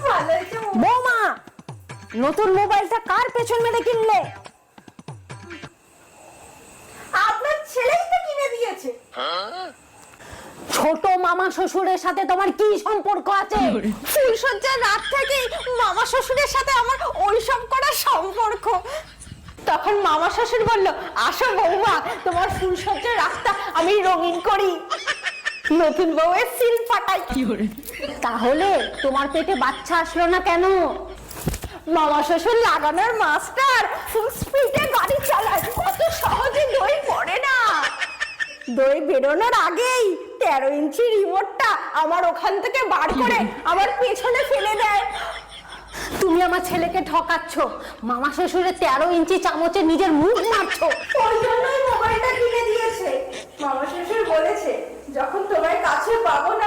ভালো হয়েছে বৌমা, নতুন মোবাইলটা কার পেছন মেরে কিনলে? আপনার ছেলেই তো কিনে দিয়েছে। ছোট মামা শ্বশুরের সাথে তোমার কি সম্পর্ক আছে? ফুলসজ্জার রাত থেকেই মামা শ্বশুরের সাথে আমার ওইসব করার সম্পর্ক। তখন মামা শ্বশুর বলল, আসো বৌমা, তোমার ফুলসজ্জার রাতটা আমি রঙিন করি, নতুন বউয়ের সিল ফাটাই। তাহলে তোমার পেটে বাচ্চা আসলো না কেন? মামা শ্বশুর লাগানোর মাস্টার ফুল স্পিডে গাড়ি চালায়, কত সহজে দই পড়ে না। দই বেরোনোর আগেই 13 ইঞ্চি রিমোটটা আমার ওখান থেকে বার করে আমার পেছনে ফেলে দেয়। তুমি আমার ছেলেকে ঠকাচ্ছ, মামা শ্বশুরের 13 ইঞ্চি চামচে নিজের মুখ মারছো। ওই জন্যই মোবাইলটা কিনে দিয়েছে। মামা শ্বশুর বলেছে, যখন তোমার কাছে পাবো না